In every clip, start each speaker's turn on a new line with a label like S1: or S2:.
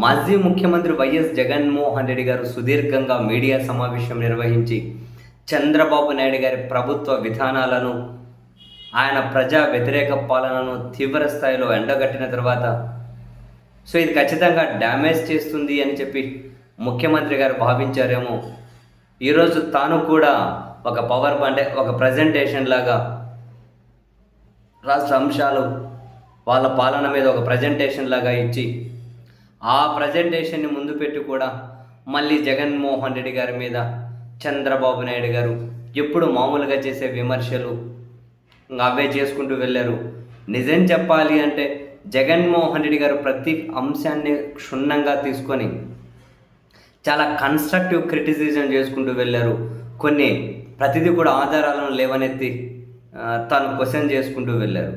S1: మాజీ ముఖ్యమంత్రి వైఎస్ జగన్మోహన్ రెడ్డి గారు సుదీర్ఘంగా మీడియా సమావేశం నిర్వహించి చంద్రబాబు నాయుడు గారి ప్రభుత్వ విధానాలను, ఆయన ప్రజా వ్యతిరేక పాలనను తీవ్ర స్థాయిలో ఎండగట్టిన తర్వాత ఇది ఖచ్చితంగా డ్యామేజ్ చేస్తుంది అని చెప్పి ముఖ్యమంత్రి గారు భావించారేమో. ఈరోజు తాను కూడా ఒక ఒక ప్రజెంటేషన్ లాగా రాష్ట్ర అంశాలు, వాళ్ళ పాలన మీద ఒక ప్రజెంటేషన్ లాగా ఇచ్చి ఆ ప్రజెంటేషన్ని ముందు పెట్టి కూడా మళ్ళీ జగన్మోహన్ రెడ్డి గారి మీద చంద్రబాబు నాయుడు గారు ఎప్పుడు మామూలుగా చేసే విమర్శలు అవే చేసుకుంటూ వెళ్ళారు. నిజం చెప్పాలి అంటే జగన్మోహన్ రెడ్డి గారు ప్రతి అంశాన్ని క్షుణ్ణంగా తీసుకొని చాలా కన్స్ట్రక్టివ్ క్రిటిసిజం చేసుకుంటూ వెళ్ళారు. ప్రతిదీ కూడా ఆధారాలను లేవనెత్తి తాను క్వశ్చన్ చేసుకుంటూ వెళ్ళారు.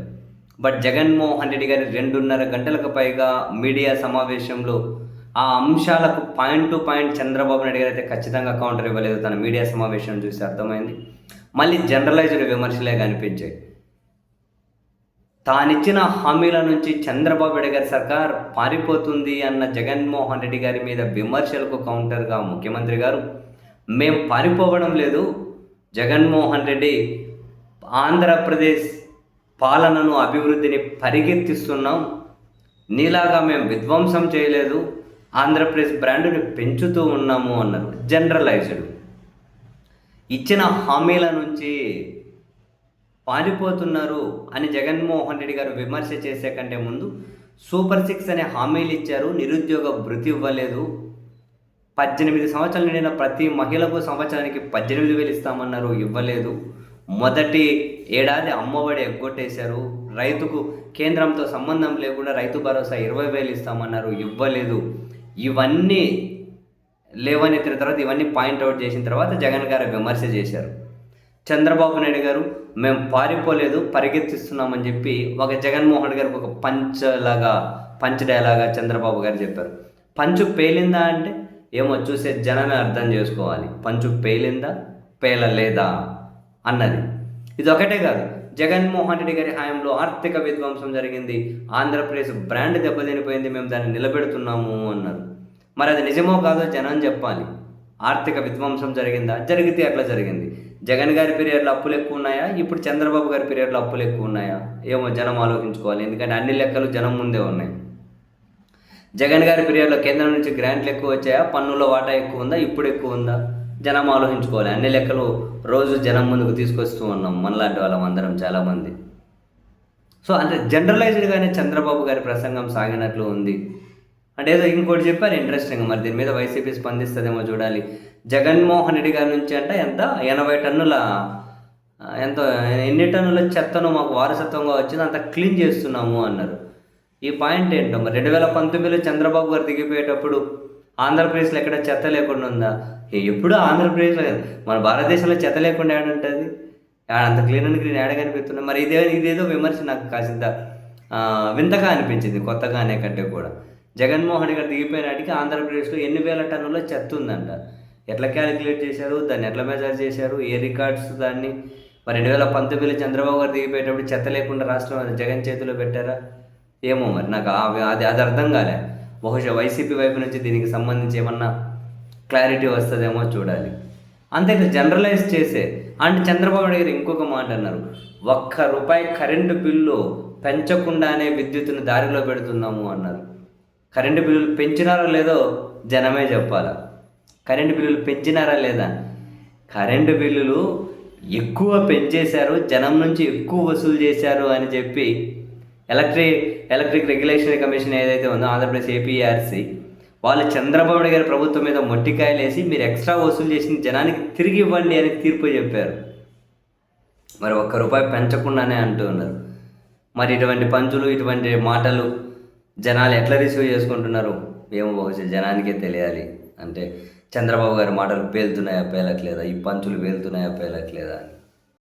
S1: బట్ జగన్మోహన్ రెడ్డి గారి 2.5 గంటలకు పైగా మీడియా సమావేశంలో ఆ అంశాలకు point to point Chandrababu Naidu గారు అయితే ఖచ్చితంగా కౌంటర్ ఇవ్వలేదు. తన మీడియా సమావేశం చూసి అర్థమైంది. మళ్ళీ జనరలైజ్డ్ విమర్శలే కనిపించాయి. తానిచ్చిన హామీల నుంచి చంద్రబాబు నాయుడు గారి సర్కార్ పారిపోతుంది అన్న జగన్మోహన్ రెడ్డి గారి మీద విమర్శలకు కౌంటర్గా ముఖ్యమంత్రి గారు, మేం పారిపోవడం లేదు, జగన్మోహన్ రెడ్డి ఆంధ్రప్రదేశ్ పాలనను, అభివృద్ధిని పరిగెత్తిస్తున్నాం, నీలాగా మేము విధ్వంసం చేయలేదు, ఆంధ్రప్రదేశ్ బ్రాండ్ని పెంచుతూ ఉన్నాము అన్నారు. జనరలైజ్డ్ ఇచ్చిన హామీల నుంచి పారిపోతున్నారు అని జగన్మోహన్ రెడ్డి గారు విమర్శ చేసే కంటే ముందు సూపర్ 6 అనే హామీలు ఇచ్చారు, నిరుద్యోగ భృతి ఇవ్వలేదు, 18 సంవత్సరాలు నిండిన ప్రతి మహిళకు సంవత్సరానికి 18,000 ఇస్తామన్నారు, ఇవ్వలేదు, మొదటి ఏడాది అమ్మఒడి ఎగ్గొట్టేశారు, రైతుకు కేంద్రంతో సంబంధం లేకుండా రైతు భరోసా 20,000 ఇస్తామన్నారు, ఇవ్వలేదు. ఇవన్నీ లేవనెత్తిన తర్వాత, ఇవన్నీ పాయింట్అవుట్ చేసిన తర్వాత జగన్ గారు విమర్శ చేశారు. చంద్రబాబు నాయుడు గారు మేము పారిపోలేదు, పరిగెత్తిస్తున్నామని చెప్పి ఒక జగన్మోహన్ రెడ్డి గారికి ఒక పంచ్ డైలాగా చంద్రబాబు గారు చెప్పారు. పంచు పేలిందా అంటే ఏమో చూసే జనమే అర్థం చేసుకోవాలి. పంచు పేలిందా పేలలేదా అన్నది. ఇది ఒకటే కాదు, జగన్మోహన్ రెడ్డి గారి హయాంలో ఆర్థిక విధ్వంసం జరిగింది, ఆంధ్రప్రదేశ్ బ్రాండ్ దెబ్బతినిపోయింది, మేము దాన్ని నిలబెడుతున్నాము అన్నారు. మరి అది నిజమో కాదో జనం చెప్పాలి. ఆర్థిక విధ్వంసం జరిగిందా? జరిగితే అట్లా జరిగింది. జగన్ గారి పీరియడ్లో అప్పులు ఎక్కువ ఉన్నాయా? ఇప్పుడు చంద్రబాబు గారి పీరియడ్లో అప్పులు ఎక్కువ ఉన్నాయా? ఏమో జనం ఆలోచించుకోవాలి. ఎందుకంటే అన్ని లెక్కలు జనం ముందే ఉన్నాయి. జగన్ గారి పీరియడ్లో కేంద్రం నుంచి గ్రాంట్లు ఎక్కువ వచ్చాయా? పన్నుల వాటా ఎక్కువ ఉందా? ఇప్పుడు ఎక్కువ ఉందా? జనం ఆలోచించుకోవాలి. అన్ని లెక్కలు రోజు జనం ముందుకు తీసుకొస్తూ ఉన్నాం మనలాంటి వాళ్ళం అందరం చాలామంది. అంటే జనరలైజ్డ్గానే చంద్రబాబు గారి ప్రసంగం సాగినట్లు ఉంది. అంటే ఏదో ఇంకోటి చెప్పారు ఇంట్రెస్టింగ్. మరి దీని మీద వైసీపీ స్పందిస్తుందేమో చూడాలి. జగన్మోహన్ రెడ్డి గారి నుంచి అంటే ఎన్ని టన్నుల చెత్తను మాకు వారసత్వంగా వచ్చింది అంత క్లీన్ చేస్తున్నాము అన్నారు. ఈ పాయింట్ ఏంటో మరి 2019లో చంద్రబాబు గారు దిగిపోయేటప్పుడు ఆంధ్రప్రదేశ్లో ఎక్కడ చెత్త లేకుండా ఉందా? ఎప్పుడు ఆంధ్రప్రదేశ్లో మన భారతదేశంలో చెత్త లేకుండా ఏడుంటుంది? అంత క్లీన్ అండ్ గ్రీన్ ఏడ కనిపిస్తున్నాయి. మరి ఇదేదో విమర్శ నాకు కాసింత వింతగా అనిపించింది, కొత్తగా అనే కంటే కూడా. జగన్మోహన్ రెడ్డి గారు దిగిపోయినాటికి ఆంధ్రప్రదేశ్లో ఎన్ని వేల టన్నుల చెత్త ఉందంట. ఎట్లా క్యాలిక్యులేట్ చేశారు, దాన్ని ఎట్లా మెజర్ చేశారు, ఏ రికార్డ్స్ దాన్ని? మరి 2019లో చంద్రబాబు గారు దిగిపోయేటప్పుడు చెత్త లేకుండా రాష్ట్రం జగన్ చేతిలో పెట్టారా? ఏమో మరి నాకు అది అర్థం కాలే. బహుశా వైసీపీ వైపు నుంచి దీనికి సంబంధించి ఏమన్నా క్లారిటీ వస్తుందేమో చూడాలి. అంతే జనరలైజ్ చేసే అంటే చంద్రబాబు నాయుడు గారు ఇంకొక మాట అన్నారు, ₹1 కరెంటు బిల్లు పెంచకుండానే విద్యుత్తును దారిలో పెడుతున్నాము అన్నారు. కరెంటు బిల్లులు పెంచినారో లేదో జనమే చెప్పాలా. కరెంటు బిల్లులు పెంచినారా లేదా? కరెంటు బిల్లులు ఎక్కువ పెంచేశారు, జనం నుంచి ఎక్కువ వసూలు చేశారు అని చెప్పి ఎలక్ట్రిక్ రెగ్యులేషన్ కమిషన్ ఏదైతే ఉందో ఆంధ్రప్రదేశ్ ఏపీఆర్సీ వాళ్ళు చంద్రబాబు నాయుడు గారి ప్రభుత్వం మీద మొట్టికాయలు వేసి మీరు ఎక్స్ట్రా వసూలు చేసిన జనానికి తిరిగి ఇవ్వండి అని తీర్పు చెప్పారు. మరి ₹1 పెంచకుండానే అంటూ ఉన్నారు. మరి ఇటువంటి పంచులు, ఇటువంటి మాటలు జనాలు ఎట్లా రిసీవ్ చేసుకుంటున్నారు ఏమో, బహుశా జనానికే తెలియాలి. అంటే చంద్రబాబు గారి మాటలు పేలుతున్నాయా పేలట్లేదా, ఈ పంచులు పేలుతున్నాయా పేలట్లేదా అని.